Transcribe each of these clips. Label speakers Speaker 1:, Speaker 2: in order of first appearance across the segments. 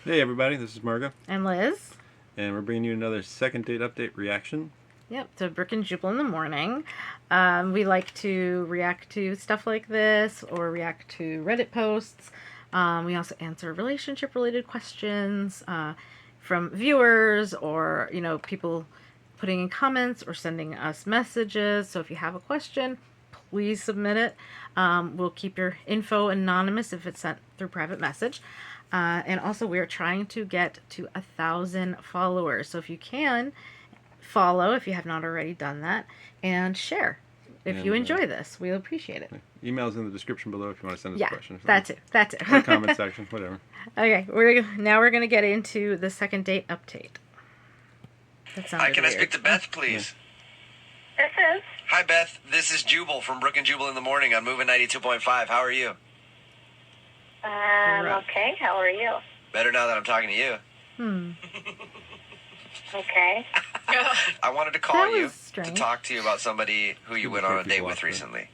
Speaker 1: Hey everybody, this is Margo,
Speaker 2: And Liz.
Speaker 1: and we're bringing you another second date update reaction.
Speaker 2: Yep, to Brick and Jubal in the morning. We like to react to stuff like this or react to Reddit posts. We also answer relationship related questions from viewers or, people putting in comments or sending us messages. So if you have a question, please submit it. We'll keep your info anonymous if it's sent through private message. And also, we are trying to get to 1,000 followers. So if you can, follow if you have not already done that, and share if you enjoy this. We'll appreciate it.
Speaker 1: Email's in the description below if you want to send us a question.
Speaker 2: That's it.
Speaker 1: Or comment section, whatever.
Speaker 2: Okay, we're going to get into the second date update.
Speaker 3: Hi, can I speak to Beth, please?
Speaker 4: This is.
Speaker 3: Hi, Beth. This is Jubal from Brook and Jubal in the Morning on Moving 92.5. How are you?
Speaker 4: Okay. How are you?
Speaker 3: Better now that I'm talking to you.
Speaker 4: Okay.
Speaker 3: I wanted to call you
Speaker 2: strange.
Speaker 3: to talk to you about somebody who you went on a date with recently.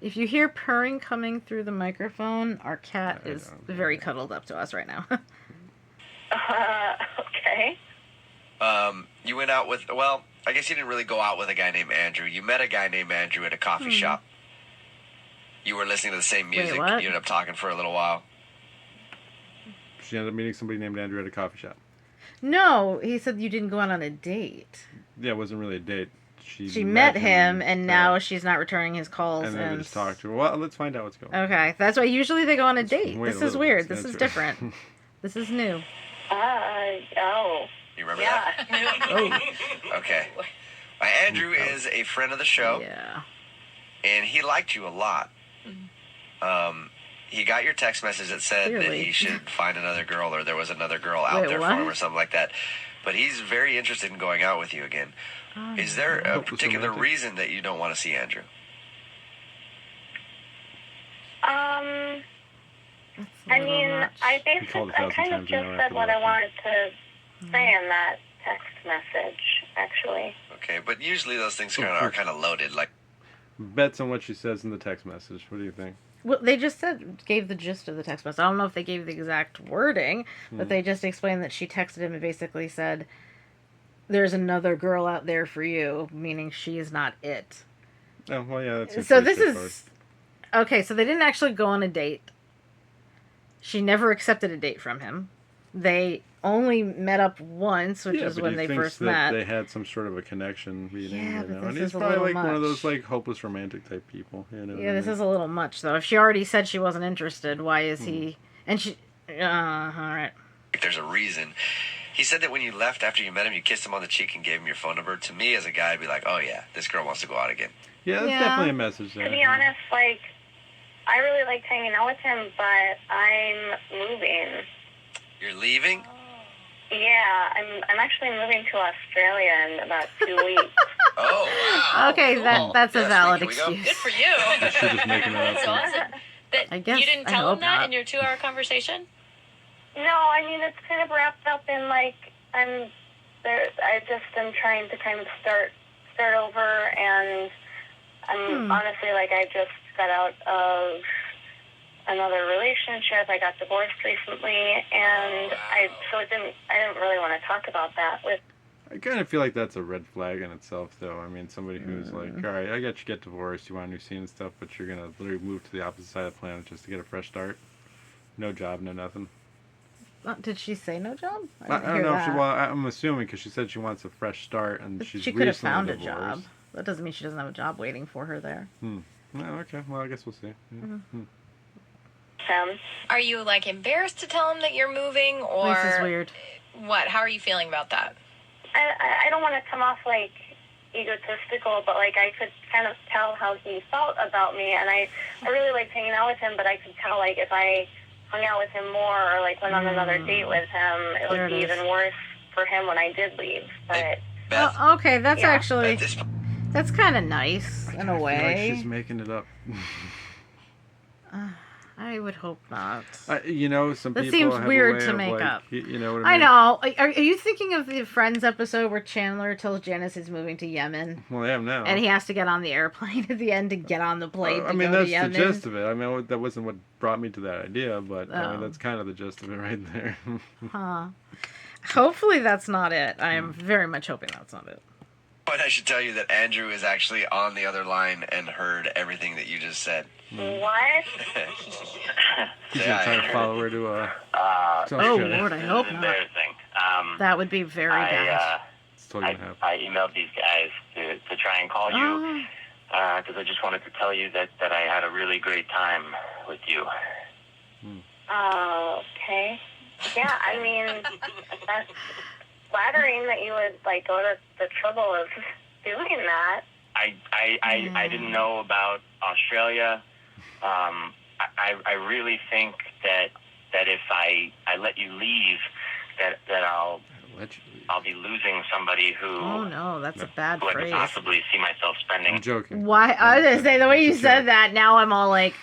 Speaker 2: If you hear purring coming through the microphone, our cat is very cuddled up to us right now.
Speaker 4: Okay.
Speaker 3: You went out with, well, I guess you didn't really go out with a guy named Andrew. You met a guy named Andrew at a coffee shop. You were listening to the same music.
Speaker 2: Wait, what?
Speaker 3: You ended up talking for a little while.
Speaker 1: She ended up meeting somebody named Andrew at a coffee shop.
Speaker 2: No, he said you didn't go out on a date.
Speaker 1: Yeah, it wasn't really a date.
Speaker 2: She met him, and now she's not returning his calls.
Speaker 1: And then we just talked to her. Well, let's find out what's going on.
Speaker 2: Okay, that's why usually they go on a date.
Speaker 1: Wait
Speaker 2: This
Speaker 1: a
Speaker 2: is
Speaker 1: little
Speaker 2: weird.
Speaker 1: bit.
Speaker 2: This is
Speaker 1: That's
Speaker 2: different. This is new.
Speaker 4: Oh.
Speaker 3: You remember
Speaker 4: Yeah.
Speaker 3: that?
Speaker 2: Oh,
Speaker 3: Okay. Andrew is a friend of the show,
Speaker 2: yeah.
Speaker 3: and he liked you a lot. He got your text message that said that
Speaker 2: Clearly.
Speaker 3: he should find another girl, or there was another girl out
Speaker 2: Wait,
Speaker 3: there
Speaker 2: what?
Speaker 3: for him, or something like that. But he's very interested in going out with you again.
Speaker 2: Oh,
Speaker 3: Is there a
Speaker 1: Hopeless
Speaker 3: particular
Speaker 1: romantic.
Speaker 3: reason that you don't want to see Andrew?
Speaker 2: That's a
Speaker 4: I
Speaker 2: little
Speaker 4: mean,
Speaker 2: much.
Speaker 4: I
Speaker 1: called
Speaker 4: basically,
Speaker 1: 1,000
Speaker 4: I kind of
Speaker 1: times an
Speaker 4: just
Speaker 1: hour
Speaker 4: said
Speaker 1: after
Speaker 4: what
Speaker 1: the
Speaker 4: I
Speaker 1: last
Speaker 4: wanted to say in that text message, actually.
Speaker 3: Okay, but usually those things are kind of loaded. Like,
Speaker 1: Bets on what she says in the text message. What do you think?
Speaker 2: Well, they just gave the gist of the text message. I don't know if they gave the exact wording, but they just explained that she texted him and basically said, "There's another girl out there for you," meaning she is not it.
Speaker 1: Oh, well, yeah, that's
Speaker 2: So this is okay. So they didn't actually go on a date. She never accepted a date from him. They only met up once, which is when they first met.
Speaker 1: They had some sort of a connection meeting,
Speaker 2: Yeah,
Speaker 1: you
Speaker 2: but
Speaker 1: know.
Speaker 2: this
Speaker 1: And
Speaker 2: is
Speaker 1: he's
Speaker 2: a
Speaker 1: probably
Speaker 2: little
Speaker 1: like one of
Speaker 2: much.
Speaker 1: those like hopeless romantic type people, you know.
Speaker 2: Yeah, this is a little much though. If she already said she wasn't interested, why is he? And she, all right.
Speaker 3: there's a reason. He said that when you left after you met him, you kissed him on the cheek and gave him your phone number. To me, as a guy, I'd be like, oh yeah, this girl wants to go out again.
Speaker 1: Yeah, that's
Speaker 2: Yeah.
Speaker 1: definitely a message there.
Speaker 4: To be honest, like, I really liked hanging out with him, but I'm moving.
Speaker 3: You're leaving?
Speaker 4: Yeah, I'm actually moving to Australia in about 2 weeks.
Speaker 3: Oh, wow.
Speaker 2: Okay,
Speaker 3: Cool.
Speaker 2: that's a
Speaker 3: Yes,
Speaker 2: valid
Speaker 3: can we go?
Speaker 2: excuse.
Speaker 5: Good for you.
Speaker 1: Is she just making that
Speaker 5: That's
Speaker 1: up?
Speaker 5: awesome. That
Speaker 2: I guess-
Speaker 5: you didn't
Speaker 2: I
Speaker 5: tell
Speaker 2: hope
Speaker 5: him that
Speaker 2: not.
Speaker 5: in your 2-hour conversation?
Speaker 4: No, I mean, it's kind of wrapped up in, like, I just am trying to kind of start over, and I'm honestly, like, I just got out of another relationship. I got divorced recently, and I didn't really want to talk about that with.
Speaker 1: I kind of feel like that's a red flag in itself, though. I mean, somebody who's like, all right, I got you get divorced, you want a new scene and stuff, but you're gonna literally move to the opposite side of the planet just to get a fresh start. No job, no nothing.
Speaker 2: Did she say no job?
Speaker 1: I
Speaker 2: didn't
Speaker 1: don't
Speaker 2: hear
Speaker 1: know.
Speaker 2: that.
Speaker 1: Well, I'm assuming because she said she wants a fresh start, and she's
Speaker 2: She could have
Speaker 1: recently
Speaker 2: found a
Speaker 1: divorced.
Speaker 2: job. That doesn't mean she doesn't have a job waiting for her there.
Speaker 1: Oh, okay. Well, I guess we'll see. Yeah.
Speaker 4: him.
Speaker 5: Are you like embarrassed to tell him that you're moving, or
Speaker 2: This is weird.
Speaker 5: what? How are you feeling about that?
Speaker 4: I don't want to come off like egotistical, but like I could kind of tell how he felt about me, and I really liked hanging out with him, but I could tell like if I hung out with him more or like went on another date with him, it
Speaker 2: There
Speaker 4: would
Speaker 2: it
Speaker 4: be
Speaker 2: is.
Speaker 4: even worse for him when I did leave. But
Speaker 3: Beth,
Speaker 2: Oh, okay, that's
Speaker 4: Yeah.
Speaker 2: actually
Speaker 3: Beth, this,
Speaker 2: that's kind of nice in
Speaker 1: I
Speaker 2: a
Speaker 1: feel like
Speaker 2: way.
Speaker 1: she's making it up.
Speaker 2: I I would hope not.
Speaker 1: You know, some
Speaker 2: That
Speaker 1: people
Speaker 2: seems
Speaker 1: have
Speaker 2: weird
Speaker 1: a way
Speaker 2: to
Speaker 1: of,
Speaker 2: make
Speaker 1: like,
Speaker 2: up.
Speaker 1: You know what I
Speaker 2: I
Speaker 1: mean?
Speaker 2: know. Are you thinking of the Friends episode where Chandler tells Janice he's moving to Yemen?
Speaker 1: Well, I am now.
Speaker 2: And he has to get on the airplane at the end to get on the plane
Speaker 1: I
Speaker 2: to
Speaker 1: mean,
Speaker 2: go to
Speaker 1: that's the
Speaker 2: Yemen.
Speaker 1: gist of it. I mean, that wasn't what brought me to that idea, but I mean,
Speaker 2: Oh.
Speaker 1: that's kind of the gist of it right there.
Speaker 2: Huh. Hopefully that's not it. I am very much hoping that's not it.
Speaker 3: But I should tell you that Andrew is actually on the other line and heard everything that you just said.
Speaker 4: What?
Speaker 1: He's gonna try to follow her to
Speaker 2: Oh
Speaker 1: Australia.
Speaker 2: Lord, I hope not.
Speaker 6: Embarrassing.
Speaker 2: That would be very bad.
Speaker 1: It's totally gonna happen.
Speaker 6: I emailed these guys to try and call you because I just wanted to tell you that I had a really great time with you.
Speaker 4: Oh, okay. Yeah, I mean, that's flattering that you would, like, go to the trouble of doing that.
Speaker 6: I didn't know about Australia. I really think that if I let you leave, that I'll be losing somebody who
Speaker 2: Oh no, that's a bad
Speaker 6: I could
Speaker 2: phrase.
Speaker 6: possibly see myself spending.
Speaker 1: I'm joking.
Speaker 2: Why? I was gonna say the way you said that. Now I'm all like.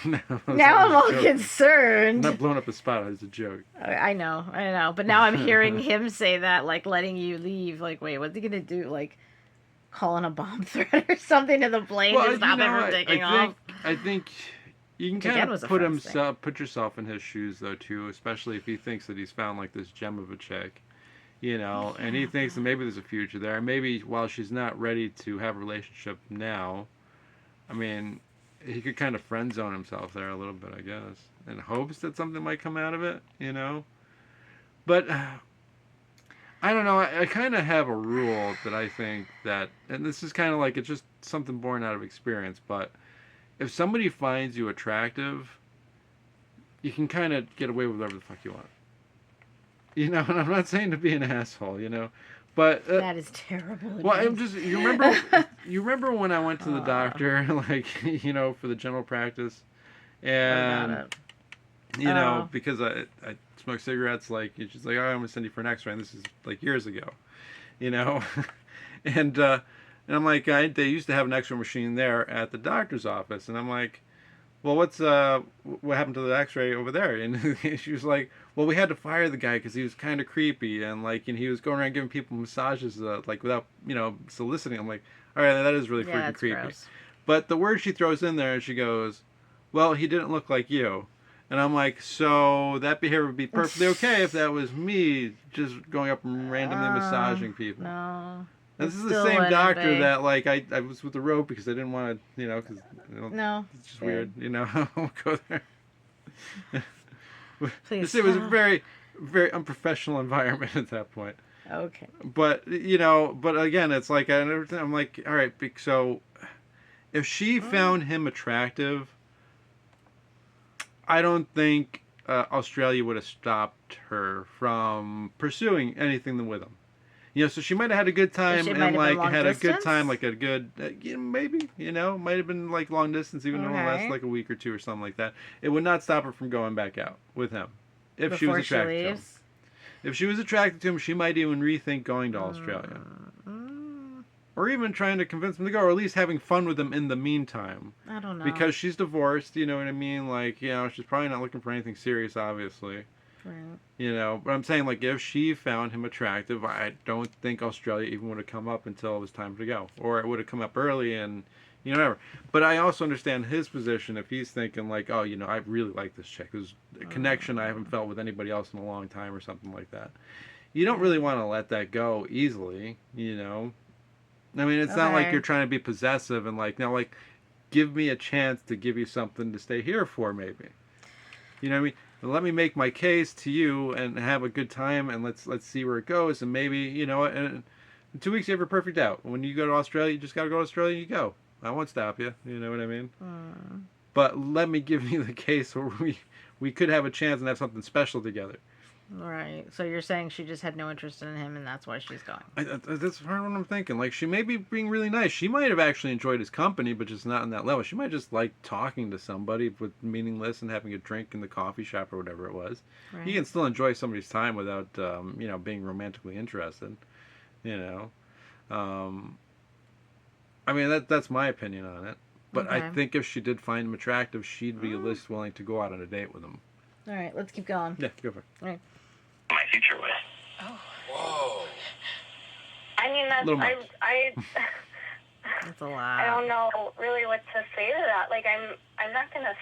Speaker 1: No,
Speaker 2: Now I'm all
Speaker 1: I'm
Speaker 2: concerned.
Speaker 1: not blowing up a spot. It's a joke.
Speaker 2: I know. But now I'm hearing him say that, like letting you leave. Like, wait, what's he gonna do? Like, calling a bomb threat or something to the plane to stop it from taking off?
Speaker 1: I think you can
Speaker 2: Again,
Speaker 1: kind
Speaker 2: was
Speaker 1: of
Speaker 2: a friend's thing.
Speaker 1: put yourself in his shoes though too, especially if he thinks that he's found like this gem of a chick, you know, and he thinks that maybe there's a future there. Maybe while she's not ready to have a relationship now, I mean, he could kind of friend zone himself there a little bit, I guess, in hopes that something might come out of it, you know. But I don't know. I kind of have a rule that I think that, and this is kind of like it's just something born out of experience, but if somebody finds you attractive, you can kind of get away with whatever the fuck you want. You know, and I'm not saying to be an asshole, you know, but
Speaker 2: That is terrible.
Speaker 1: well, I'm
Speaker 2: advice.
Speaker 1: just you remember when I went to the doctor, like, you know, for the general practice, and
Speaker 2: it.
Speaker 1: you know,
Speaker 2: Oh.
Speaker 1: because I smoke cigarettes, like she's like, oh, I'm gonna send you for an X-ray, and this is like years ago, you know, and I'm like, they used to have an X-ray machine there at the doctor's office, and I'm like, well, what happened to the X-ray over there? And she was like, well, we had to fire the guy because he was kind of creepy, and like, and he was going around giving people massages, like without, you know, soliciting. I'm like, all right, that is really
Speaker 2: Yeah,
Speaker 1: freaking
Speaker 2: that's
Speaker 1: creepy.
Speaker 2: gross.
Speaker 1: But the word she throws in there, she goes, well, he didn't look like you. And I'm like, so that behavior would be perfectly okay if that was me just going up and randomly massaging people.
Speaker 2: No.
Speaker 1: And this is the
Speaker 2: Still
Speaker 1: same
Speaker 2: wouldn't
Speaker 1: doctor
Speaker 2: be.
Speaker 1: that, like, I was with the rope because I didn't want to, you know, because
Speaker 2: No.
Speaker 1: it's just weird, you know. I won't go there.
Speaker 2: Please.
Speaker 1: It was a very, very unprofessional environment at that point.
Speaker 2: Okay.
Speaker 1: But, you know, but again, it's like, I'm like, all right, so if she found him attractive, I don't think Australia would have stopped her from pursuing anything with him. You know, so she might have had a good time
Speaker 2: She might
Speaker 1: and
Speaker 2: have been
Speaker 1: like
Speaker 2: long
Speaker 1: had a good
Speaker 2: distance?
Speaker 1: time, like a good, maybe, you know, might have been like long distance, even though it
Speaker 2: Okay.
Speaker 1: lasted like a week or two or something like that. It would not stop her from going back out with him if she was
Speaker 2: Before she
Speaker 1: attracted to him.
Speaker 2: leaves.
Speaker 1: If she was attracted to him, she might even rethink going to Australia. Or even trying to convince him to go, or at least having fun with him in the meantime.
Speaker 2: I don't know.
Speaker 1: Because she's divorced, you know what I mean? Like, you know, she's probably not looking for anything serious, obviously.
Speaker 2: Right.
Speaker 1: You know, but I'm saying, like, if she found him attractive, I don't think Australia even would have come up until it was time to go. Or it would have come up early and, you know, whatever. But I also understand his position if he's thinking, like, oh, you know, I really like this chick. There's a connection I haven't felt with anybody else in a long time or something like that. You don't really want to let that go easily, you know. I mean, it's not like
Speaker 2: Okay.
Speaker 1: you're trying to be possessive and, like, now, like, give me a chance to give you something to stay here for, maybe. You know what I mean? Let me make my case to you and have a good time, and let's see where it goes. And maybe, you know, in 2 weeks you have your perfect out. When you go to Australia, you just got to go to Australia and you go. I won't stop you. You know what I mean? But let me give you the case where we could have a chance and have something special together.
Speaker 2: Right. So you're saying she just had no interest in him, and that's why she's going.
Speaker 1: That's part of what I'm thinking. Like, she may be being really nice. She might have actually enjoyed his company, but just not on that level. She might just like talking to somebody with meaningless and having a drink in the coffee shop or whatever it was.
Speaker 2: Right.
Speaker 1: You can still enjoy somebody's time without, you know, being romantically interested. You know, I mean that's my opinion on it. But I
Speaker 2: Okay.
Speaker 1: think if she did find him attractive, she'd be at least willing to go out on a date with him.
Speaker 2: All right, let's keep going.
Speaker 1: Yeah, go for it.
Speaker 6: My future with.
Speaker 5: Oh.
Speaker 4: I mean, that's
Speaker 1: Little much.
Speaker 2: That's a
Speaker 4: I
Speaker 2: lot.
Speaker 4: don't know really what to say to that. Like, I'm not gonna.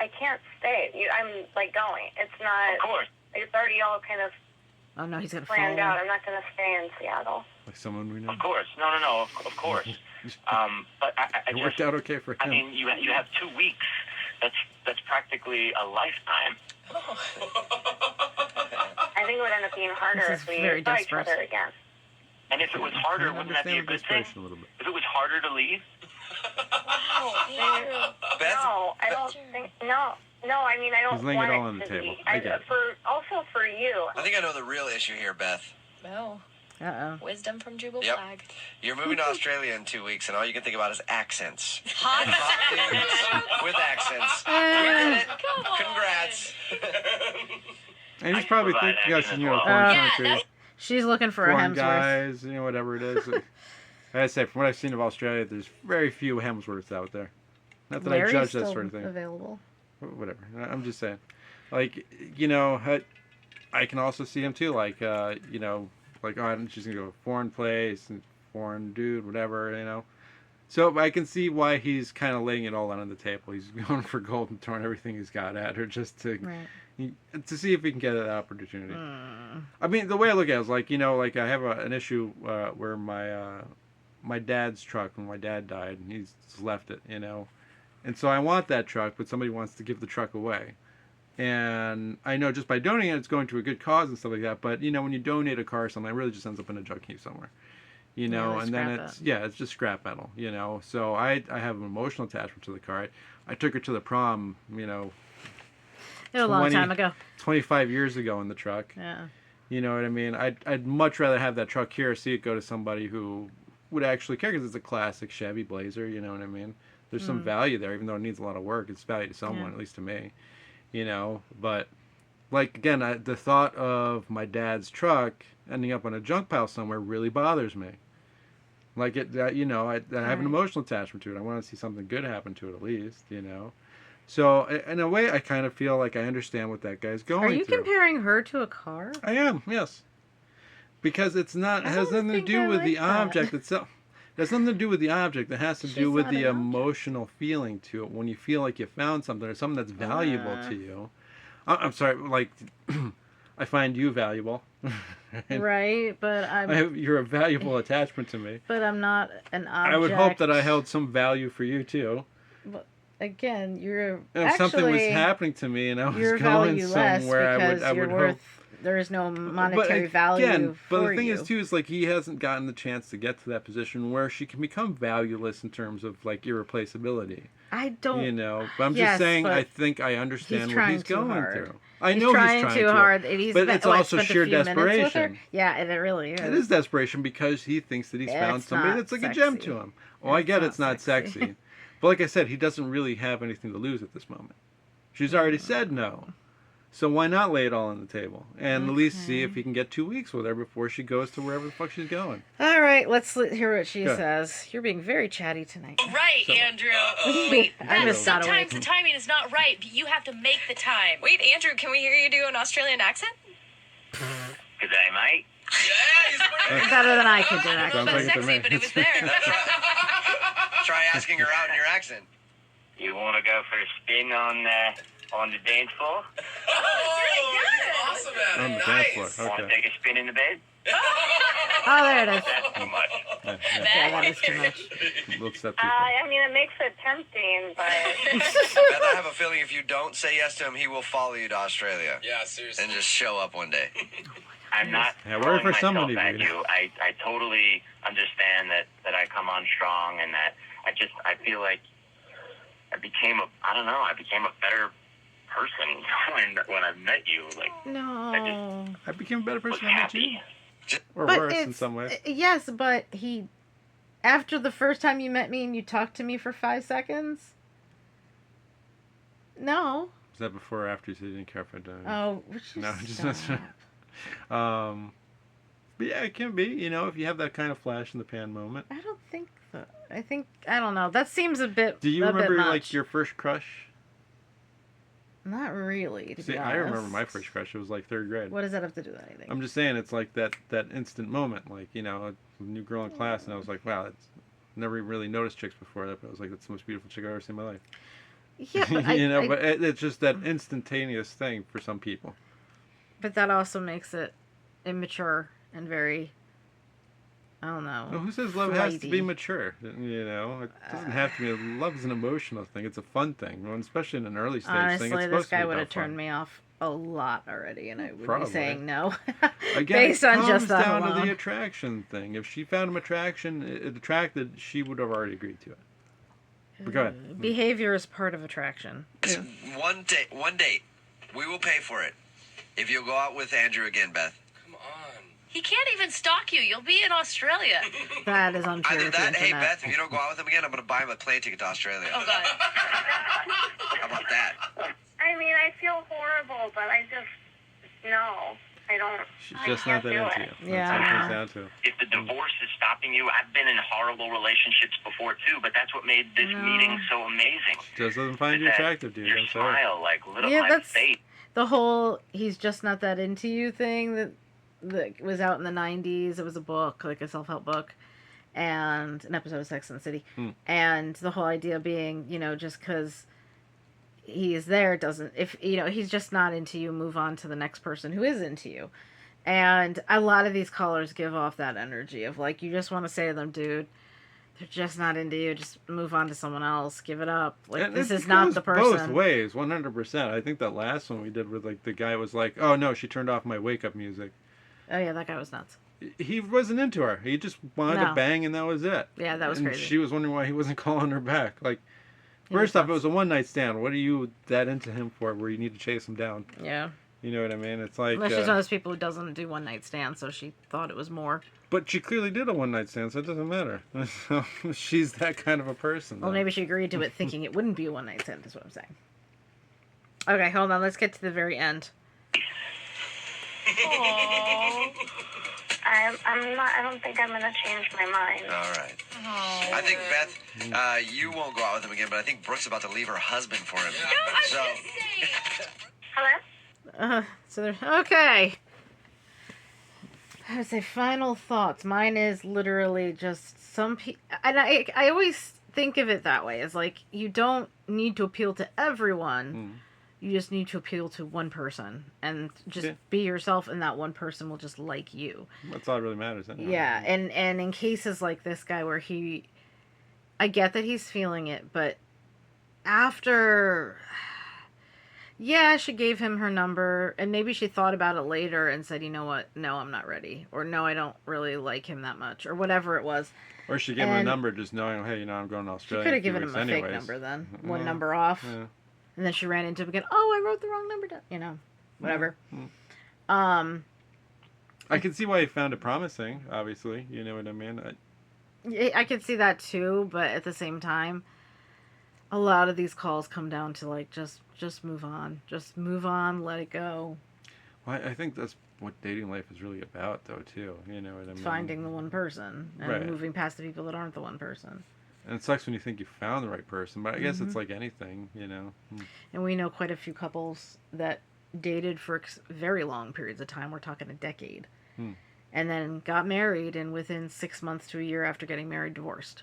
Speaker 4: I can't stay. I'm like going. It's not.
Speaker 6: Of course.
Speaker 4: It's already all kind of
Speaker 2: Oh no, he's gonna
Speaker 4: planned out.
Speaker 2: fall.
Speaker 4: I'm not gonna stay in Seattle.
Speaker 1: Like someone we know.
Speaker 6: Of course. No. Of course. But I
Speaker 1: It worked out okay for him.
Speaker 6: I mean, you have 2 weeks. That's practically a lifetime.
Speaker 4: I think it would end up being harder
Speaker 2: This is
Speaker 4: if we
Speaker 2: very
Speaker 4: saw each
Speaker 2: desperate.
Speaker 4: other again.
Speaker 6: And if it was harder,
Speaker 1: I
Speaker 6: wouldn't that be a
Speaker 1: understand the
Speaker 6: good thing?
Speaker 1: desperation a little bit.
Speaker 6: If it was harder to leave,
Speaker 3: Beth,
Speaker 4: No, I don't think. No. I mean, I don't
Speaker 1: He's laying
Speaker 4: want
Speaker 1: it all on the
Speaker 4: to
Speaker 1: table.
Speaker 4: be.
Speaker 1: I get it.
Speaker 4: Also for you.
Speaker 3: I think I know the real issue here, Beth.
Speaker 5: No.
Speaker 2: Uh-oh.
Speaker 5: Wisdom from Jubal
Speaker 3: Yep.
Speaker 5: Flag.
Speaker 3: You're moving to Australia in 2 weeks, and all you can think about is accents.
Speaker 5: Hot
Speaker 3: Hot dudes with accents.
Speaker 2: Uh,
Speaker 3: Congrats.
Speaker 1: And he's
Speaker 6: I
Speaker 1: probably
Speaker 6: provide
Speaker 1: thinking, yes,
Speaker 6: action
Speaker 1: you
Speaker 6: as
Speaker 1: know,
Speaker 6: well.
Speaker 1: foreign
Speaker 5: Yeah,
Speaker 1: country,
Speaker 5: that's-
Speaker 2: she's looking for a
Speaker 1: foreign
Speaker 2: Hemsworth.
Speaker 1: guys, you know, whatever it is. Like I say, from what I've seen of Australia, there's very few Hemsworths out there. Not that
Speaker 2: Larry's
Speaker 1: I judge that
Speaker 2: still
Speaker 1: sort of thing.
Speaker 2: available.
Speaker 1: Whatever. I'm just saying. Like, you know, I can also see him too. Like, you know, like, oh, she's gonna go to a foreign place, and foreign dude, whatever, you know. So I can see why he's kind of laying it all out on the table. He's going for gold and throwing everything he's got at her just to
Speaker 2: Right.
Speaker 1: to see if he can get that opportunity.
Speaker 2: Mm.
Speaker 1: I mean, the way I look at it is like, you know, like I have an issue where my dad's truck, when my dad died, and he's just left it, you know. And so I want that truck, but somebody wants to give the truck away. And I know just by donating it, it's going to a good cause and stuff like that. But, you know, when you donate a car or something, it really just ends up in a junk heap somewhere. You know,
Speaker 2: they
Speaker 1: and then
Speaker 2: scrap
Speaker 1: it's, yeah, it's just scrap metal, you know. So I have an emotional attachment to the car. I took her to the prom, you know,
Speaker 2: A long
Speaker 1: 20
Speaker 2: time ago.
Speaker 1: 25 years ago in the truck.
Speaker 2: Yeah.
Speaker 1: You know what I mean? I'd much rather have that truck here, see it go to somebody who would actually care, because it's a classic Chevy Blazer, you know what I mean? There's some value there, even though it needs a lot of work. It's value to someone,
Speaker 2: Yeah.
Speaker 1: at least to me, you know? But, like, again, the thought of my dad's truck ending up on a junk pile somewhere really bothers me. Like, you know, I have an
Speaker 2: Right.
Speaker 1: emotional attachment to it. I want to see something good happen to it at least, you know? So, in a way, I kind of feel like I understand what that guy's going
Speaker 2: Are you
Speaker 1: through.
Speaker 2: comparing her to a car?
Speaker 1: I am, yes. Because it's not, it
Speaker 2: I
Speaker 1: has
Speaker 2: don't
Speaker 1: nothing to
Speaker 2: think
Speaker 1: do
Speaker 2: I
Speaker 1: with the
Speaker 2: like that.
Speaker 1: object itself. It has nothing to do with the object. It has to
Speaker 2: She's
Speaker 1: do with
Speaker 2: not
Speaker 1: the
Speaker 2: an object.
Speaker 1: emotional feeling to it. When you feel like you found something or something that's valuable to you. I'm sorry, like, I find you valuable. And
Speaker 2: Right, but
Speaker 1: you're a valuable attachment to me.
Speaker 2: but I'm not an object.
Speaker 1: I would hope that I held some value for you too.
Speaker 2: Again, you're
Speaker 1: And if something was
Speaker 2: actually
Speaker 1: happening to me and I was
Speaker 2: you're
Speaker 1: going
Speaker 2: valueless
Speaker 1: somewhere,
Speaker 2: because
Speaker 1: I
Speaker 2: you're
Speaker 1: would
Speaker 2: worth.
Speaker 1: hope.
Speaker 2: There is no
Speaker 1: But
Speaker 2: monetary value
Speaker 1: but
Speaker 2: for
Speaker 1: the thing
Speaker 2: you.
Speaker 1: is too is like he hasn't gotten the chance to get to that position where she can become valueless in terms of like irreplaceability.
Speaker 2: I don't.
Speaker 1: You know, but I'm
Speaker 2: Yes,
Speaker 1: just saying
Speaker 2: but
Speaker 1: I think I understand
Speaker 2: he's
Speaker 1: what
Speaker 2: trying
Speaker 1: he's
Speaker 2: too
Speaker 1: going
Speaker 2: hard.
Speaker 1: through. I
Speaker 2: He's
Speaker 1: know
Speaker 2: trying
Speaker 1: he's trying
Speaker 2: too
Speaker 1: to,
Speaker 2: hard. And he's
Speaker 1: but
Speaker 2: spent-
Speaker 1: it's
Speaker 2: what,
Speaker 1: also
Speaker 2: spent a
Speaker 1: sheer
Speaker 2: few minutes with her?
Speaker 1: desperation.
Speaker 2: Yeah, and it really is.
Speaker 1: It is desperation because he thinks that he's found
Speaker 2: It's
Speaker 1: somebody
Speaker 2: not
Speaker 1: that's like a gem
Speaker 2: sexy.
Speaker 1: to him. Oh, I
Speaker 2: It's
Speaker 1: get
Speaker 2: not
Speaker 1: it's not
Speaker 2: sexy.
Speaker 1: sexy. But like I said, he doesn't really have anything to lose at this moment. She's already said no. So why not lay it all on the table and at least see if he can get 2 weeks with her before she goes to wherever the fuck she's going.
Speaker 2: All right, let's hear what she
Speaker 1: Go.
Speaker 2: says. You're being very chatty tonight.
Speaker 7: Right,
Speaker 1: So-
Speaker 7: Andrew.
Speaker 2: I
Speaker 7: Beth,
Speaker 2: missed that away.
Speaker 7: sometimes the timing is not right, but you have to make the time.
Speaker 5: Wait, Andrew, can we hear you do an Australian accent?
Speaker 6: Good day, mate.
Speaker 3: Yeah, he's pretty
Speaker 2: Better than I could do,
Speaker 7: I don't know
Speaker 2: actually.
Speaker 1: Sounds
Speaker 7: about
Speaker 1: like it to
Speaker 7: sexy,
Speaker 1: me.
Speaker 7: but it was there.
Speaker 3: Try asking her out in your accent.
Speaker 6: You want to go for a spin on the dance floor?
Speaker 3: Awesome,
Speaker 1: On the dance floor.
Speaker 6: Want to
Speaker 1: Okay.
Speaker 6: take a spin in the bed?
Speaker 2: Oh, there it is.
Speaker 6: That's too much.
Speaker 1: Yeah,
Speaker 2: Yeah, that is too much.
Speaker 1: yeah. Looks that too far.
Speaker 4: I mean, it makes it tempting, but
Speaker 3: Beth, I have a feeling if you don't say yes to him, he will follow you to Australia.
Speaker 8: Yeah, seriously.
Speaker 3: And just show up one day.
Speaker 6: I'm not
Speaker 1: Yeah, work
Speaker 6: throwing
Speaker 1: for
Speaker 6: myself
Speaker 1: somebody,
Speaker 6: at
Speaker 1: Vito.
Speaker 6: you. I totally understand that I come on strong and that I feel like I became a better person when I met you. Like,
Speaker 2: No.
Speaker 1: I became a better
Speaker 6: was
Speaker 1: person when I met you.
Speaker 6: happy.
Speaker 1: Or
Speaker 2: But
Speaker 1: worse in
Speaker 2: it's-
Speaker 1: some ways.
Speaker 2: Yes, but after the first time you met me and you talked to me for 5 seconds? No.
Speaker 1: Was that before or after you said you didn't care if I died?
Speaker 2: Oh, just
Speaker 1: No, just
Speaker 2: stop.
Speaker 1: But yeah, it can be, you know, if you have that kind of flash in the pan moment.
Speaker 2: I don't think that. I think I don't know. That seems a bit.
Speaker 1: Do you
Speaker 2: a bit
Speaker 1: remember
Speaker 2: much.
Speaker 1: like your first crush?
Speaker 2: Not really. To
Speaker 1: See,
Speaker 2: be
Speaker 1: I
Speaker 2: honest.
Speaker 1: remember my first crush. It was like third grade.
Speaker 2: What does that have to do with anything?
Speaker 1: I'm just saying, it's like that instant moment, like, you know, a new girl in class, and I was like, wow, it's never really noticed chicks before that, but I was like, that's the most beautiful chick I've ever seen in my life.
Speaker 2: Yeah, but
Speaker 1: you know,
Speaker 2: I,
Speaker 1: but it's just that instantaneous thing for some people.
Speaker 2: but that also makes it immature and very. I don't know.
Speaker 1: Well, who says love has to be
Speaker 2: flighty.
Speaker 1: mature? You know, it doesn't have to be. Love is an emotional thing. It's a fun thing, well, especially in an early stage
Speaker 2: Honestly,
Speaker 1: thing. It's
Speaker 2: this
Speaker 1: supposed to
Speaker 2: guy
Speaker 1: be
Speaker 2: would
Speaker 1: about
Speaker 2: have turned
Speaker 1: fun.
Speaker 2: me off a lot already, and I would
Speaker 1: Probably.
Speaker 2: be saying no.
Speaker 1: Again,
Speaker 2: Based
Speaker 1: it
Speaker 2: on
Speaker 1: comes
Speaker 2: just that
Speaker 1: down to
Speaker 2: alone.
Speaker 1: the attraction thing. If she found him attracted, she would have already agreed to it. But go ahead.
Speaker 2: Behavior is part of attraction.
Speaker 3: It's one date. We will pay for it. If you'll go out with Andrew again, Beth.
Speaker 5: Come on. He can't even stalk you. You'll be in Australia.
Speaker 2: That is untrue.
Speaker 3: Either
Speaker 2: with the
Speaker 3: that, hey,
Speaker 2: internet.
Speaker 3: Beth, if you don't go out with him again, I'm going to buy him a plane ticket to Australia.
Speaker 5: Oh, God.
Speaker 3: How about that?
Speaker 4: I mean, I feel horrible, but I just no, I don't.
Speaker 1: She's
Speaker 4: I
Speaker 1: just not
Speaker 4: can't
Speaker 1: that
Speaker 4: do
Speaker 1: into
Speaker 4: it.
Speaker 1: you.
Speaker 2: Yeah.
Speaker 1: That's what it comes down to.
Speaker 6: If the divorce is stopping you, I've been in horrible relationships before too, but that's what made this
Speaker 2: No.
Speaker 6: meeting so amazing.
Speaker 1: Just doesn't find you
Speaker 6: That
Speaker 1: attractive, dude.
Speaker 6: Your
Speaker 1: I'm sorry.
Speaker 6: smile like lit up
Speaker 2: Yeah,
Speaker 6: my
Speaker 2: that's-
Speaker 6: face.
Speaker 2: The whole "he's just not that into you" thing that was out in the '90s. It was a book, like a self-help book, and an episode of Sex and the City. And the whole idea being, you know, just because he is there doesn't, if you know he's just not into you, move on to the next person who is into you. And a lot of these callers give off that energy of like, you just want to say to them, dude, they're just not into you, just move on to someone else, give it up, like
Speaker 1: And
Speaker 2: this
Speaker 1: it
Speaker 2: is not
Speaker 1: goes
Speaker 2: the person.
Speaker 1: Both ways, 100%. I think that last one we did with like the guy was like, "Oh no, she turned off my wake up music."
Speaker 2: Oh yeah, that guy was nuts.
Speaker 1: He wasn't into her. He just wanted
Speaker 2: No.
Speaker 1: to bang, and that was it.
Speaker 2: Yeah, that was
Speaker 1: and
Speaker 2: crazy.
Speaker 1: She was wondering why he wasn't calling her back. Like,
Speaker 2: He was
Speaker 1: first off, it
Speaker 2: nuts.
Speaker 1: was a one night stand. What are you that into him for? Where you need to chase him down?
Speaker 2: Yeah.
Speaker 1: You know what I mean? It's like,
Speaker 2: Well, she's one of those people who doesn't do one night stands, so she thought it was more.
Speaker 1: but she clearly did a one night stand, so it doesn't matter. She's that kind of a person.
Speaker 2: Well,
Speaker 1: though.
Speaker 2: maybe she agreed to it thinking it wouldn't be a one night stand, is what I'm saying. Okay, hold on. Let's get to the very end.
Speaker 5: Aww.
Speaker 4: I'm not. I don't think I'm gonna change my mind.
Speaker 3: All right.
Speaker 5: Oh.
Speaker 3: I think, Beth, you won't go out with him again, but I think Brooke's about to leave her husband for him.
Speaker 5: No, I'm
Speaker 3: So,
Speaker 5: just saying.
Speaker 4: Hello.
Speaker 2: So there's okay. I would say final thoughts. Mine is literally just some people, and I always think of it that way. It's like you don't need to appeal to everyone. You just need to appeal to one person, and just
Speaker 1: Yeah.
Speaker 2: be yourself, and that one person will just like you.
Speaker 1: That's all that really matters. Anyway.
Speaker 2: Yeah, and in cases like this guy where I get that he's feeling it, but after, yeah, she gave him her number, and maybe she thought about it later and said, you know what, no, I'm not ready, or no, I don't really like him that much, or whatever it was.
Speaker 1: Or she gave him a
Speaker 2: And-
Speaker 1: number just knowing, hey, you know, I'm going to
Speaker 2: She
Speaker 1: Australia.
Speaker 2: could
Speaker 1: in
Speaker 2: have
Speaker 1: a few
Speaker 2: given him
Speaker 1: weeks
Speaker 2: a fake
Speaker 1: anyways.
Speaker 2: number then, one
Speaker 1: Yeah.
Speaker 2: number off,
Speaker 1: Yeah.
Speaker 2: and then she ran into him again. Oh, I wrote the wrong number down. You know, whatever.
Speaker 1: I can see why he found it promising, obviously. You know what I mean?
Speaker 2: I could see that too, but at the same time, a lot of these calls come down to like just move on, let it go.
Speaker 1: Well, I think that's what dating life is really about, though, too. You know what I mean?
Speaker 2: Finding the one person and
Speaker 1: Right.
Speaker 2: moving past the people that aren't the one person.
Speaker 1: And it sucks when you think you found the right person, but I guess
Speaker 2: Mm-hmm.
Speaker 1: it's like anything, you know.
Speaker 2: And we know quite a few couples that dated for very long periods of time. We're talking a decade. And then got married, and within 6 months to a year after getting married, divorced.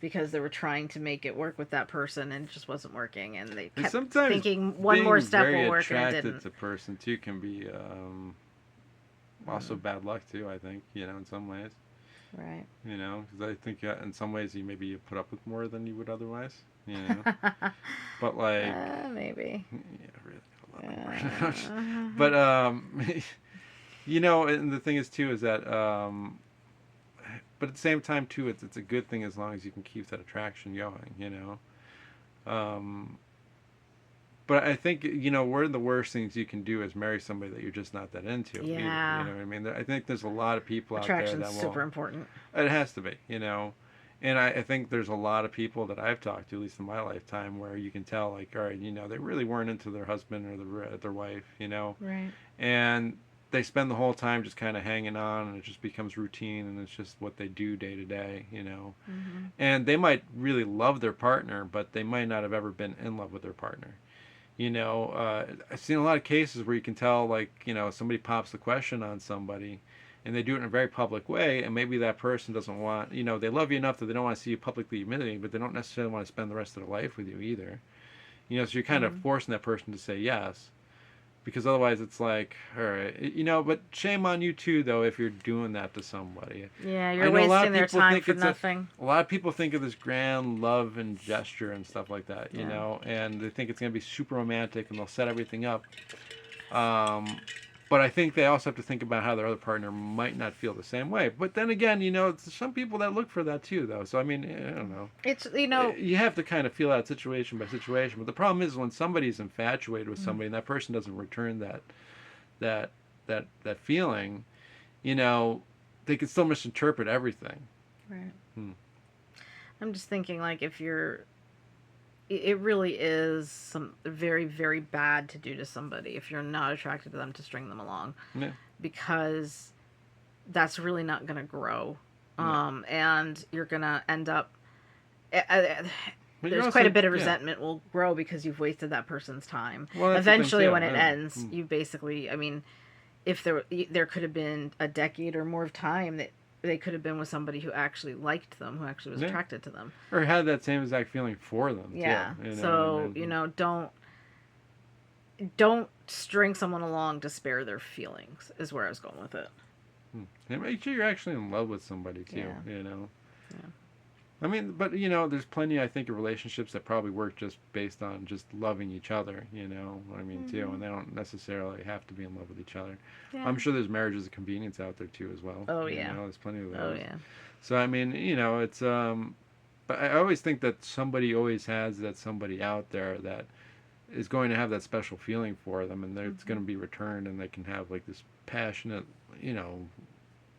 Speaker 2: Because they were trying to make it work with that person, and it just wasn't working. And they
Speaker 1: And
Speaker 2: kept
Speaker 1: sometimes
Speaker 2: thinking one
Speaker 1: being
Speaker 2: more step
Speaker 1: very
Speaker 2: will work, and it
Speaker 1: attracted
Speaker 2: didn't.
Speaker 1: to person, too, can be also bad luck, too, I think, you know, in some ways.
Speaker 2: Right.
Speaker 1: You know, because I think in some ways you put up with more than you would otherwise, you know. But, like...
Speaker 2: Maybe.
Speaker 1: Yeah, really, a lot more. But, you know, and the thing is, too, is that... but at the same time, too, it's a good thing as long as you can keep that attraction going, you know. But I think, you know, one of the worst things you can do is marry somebody that you're just not that into. Either,
Speaker 2: Yeah.
Speaker 1: you know what I mean? I think there's a lot of people out there
Speaker 2: Attraction's
Speaker 1: that will...
Speaker 2: super important.
Speaker 1: It has to be, you know. And I think there's a lot of people that I've talked to, at least in my lifetime, where you can tell, like, all right, you know, they really weren't into their husband or their wife, you know.
Speaker 2: Right.
Speaker 1: And they spend the whole time just kind of hanging on, and it just becomes routine, and it's just what they do day to day, you know. And they might really love their partner, but they might not have ever been in love with their partner. You know, I've seen a lot of cases where you can tell, like, you know, somebody pops the question on somebody, and they do it in a very public way, and maybe that person doesn't want, you know, they love you enough that they don't want to see you publicly humiliating, but they don't necessarily want to spend the rest of their life with you either. You know, so you're kind of forcing that person to say yes, because otherwise it's like, all right, you know, but shame on you too, though, if you're doing that to somebody.
Speaker 2: Yeah,
Speaker 1: I
Speaker 2: you're
Speaker 1: know a lot
Speaker 2: wasting
Speaker 1: of
Speaker 2: their
Speaker 1: people
Speaker 2: time
Speaker 1: think
Speaker 2: for
Speaker 1: it's
Speaker 2: nothing.
Speaker 1: a lot of people think of this grand love and gesture and stuff like that, you
Speaker 2: Yeah.
Speaker 1: know, and they think it's going to be super romantic, and they'll set everything up. But I think they also have to think about how their other partner might not feel the same way. But then again, you know, it's some people that look for that too, though. So I mean, I don't know.
Speaker 2: It's, you know,
Speaker 1: You have to kind of feel out situation by situation. But the problem is when somebody's infatuated with somebody and that person doesn't return that feeling, you know, they can still misinterpret everything.
Speaker 2: right. I'm just thinking, like, if you're, it really is some very, very bad to do to somebody if you're not attracted to them, to string them along,
Speaker 1: Yeah.
Speaker 2: because that's really not going to grow.
Speaker 1: Yeah.
Speaker 2: And you're going to end up,
Speaker 1: But you're
Speaker 2: there's
Speaker 1: also-
Speaker 2: quite a bit of
Speaker 1: yeah.
Speaker 2: resentment will grow because you've wasted that person's time.
Speaker 1: Well, that's the thing,
Speaker 2: Eventually,
Speaker 1: too,
Speaker 2: when it
Speaker 1: yeah.
Speaker 2: ends, you basically, I mean, if there could have been a decade or more of time that they could have been with somebody who actually liked them, who actually was
Speaker 1: Yeah.
Speaker 2: attracted to them.
Speaker 1: Or had that same exact feeling for them.
Speaker 2: Yeah.
Speaker 1: Too, you know
Speaker 2: So,
Speaker 1: what I mean?
Speaker 2: you know, don't string someone along to spare their feelings, is where I was going with it.
Speaker 1: And make sure you're actually in love with somebody too.
Speaker 2: Yeah.
Speaker 1: You know.
Speaker 2: Yeah.
Speaker 1: I mean, but you know, there's plenty, I think, of relationships that probably work just based on just loving each other. You know what I mean, too, and they don't necessarily have to be in love with each other.
Speaker 2: Yeah.
Speaker 1: I'm sure there's marriages of convenience out there too, as well.
Speaker 2: Oh,
Speaker 1: You
Speaker 2: yeah.
Speaker 1: know, there's plenty of those.
Speaker 2: Oh, yeah.
Speaker 1: So I mean, you know, it's but I always think that somebody always has that somebody out there that is going to have that special feeling for them, and it's going to be returned, and they can have like this passionate, you know,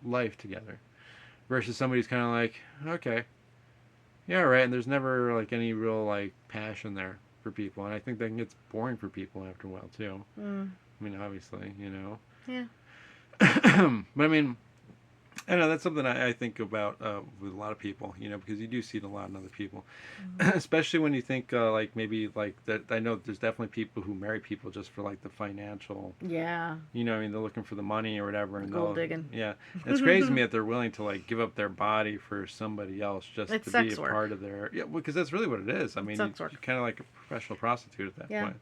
Speaker 1: life together, versus somebody's kind of like, okay, yeah, right, and there's never like any real like passion there for people, and I think that gets boring for people after a while too. I mean, obviously, you know.
Speaker 2: Yeah.
Speaker 1: But I mean, I know that's something I think about with a lot of people, you know, because you do see it a lot in other people, especially when you think like maybe like that. I know there's definitely people who marry people just for like the financial,
Speaker 2: Yeah.
Speaker 1: you know, I mean, they're looking for the money or whatever, and
Speaker 2: Gold
Speaker 1: they'll-
Speaker 2: digging.
Speaker 1: Yeah, it's crazy to me that they're willing to like give up their body for somebody else just
Speaker 2: It's
Speaker 1: to
Speaker 2: sex
Speaker 1: be a
Speaker 2: work.
Speaker 1: part of their. Yeah, because that's really what it is. I mean,
Speaker 2: sex work.
Speaker 1: you're kind of like a professional prostitute at that
Speaker 2: Yeah.
Speaker 1: point.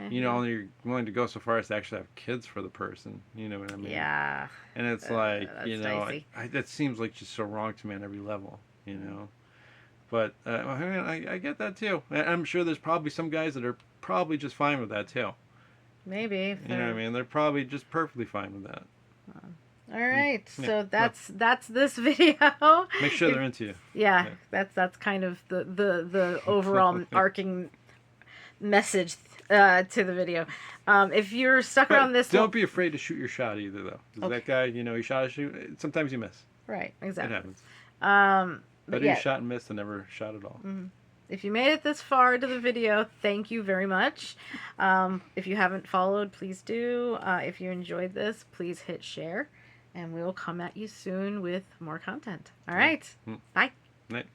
Speaker 1: You know, you're willing to go so far as to actually have kids for the person. You know what I mean?
Speaker 2: Yeah.
Speaker 1: And it's like,
Speaker 2: that's
Speaker 1: you know,
Speaker 2: dicey.
Speaker 1: that seems like just so wrong to me on every level, you know. But I mean, I get that too. I'm sure there's probably some guys that are probably just fine with that too.
Speaker 2: Maybe.
Speaker 1: You know what I mean? They're probably just perfectly fine with that.
Speaker 2: All right.
Speaker 1: Yeah.
Speaker 2: So that's this video.
Speaker 1: Make sure they're into you.
Speaker 2: Yeah,
Speaker 1: Yeah.
Speaker 2: that's kind of the overall arcing message to the video. If you're stuck
Speaker 1: But
Speaker 2: around this,
Speaker 1: don't be afraid to shoot your shot either, though. 'Cause
Speaker 2: Okay.
Speaker 1: that guy, you know, he shot a shoot. Sometimes you miss.
Speaker 2: right,
Speaker 1: It
Speaker 2: exactly.
Speaker 1: happens.
Speaker 2: But
Speaker 1: Better
Speaker 2: yeah,
Speaker 1: you shot and missed than never shot at all.
Speaker 2: if you made it this far into the video, thank you very much. If you haven't followed, please do. If you enjoyed this, please hit share, and we will come at you soon with more content. All right, bye.
Speaker 1: Night.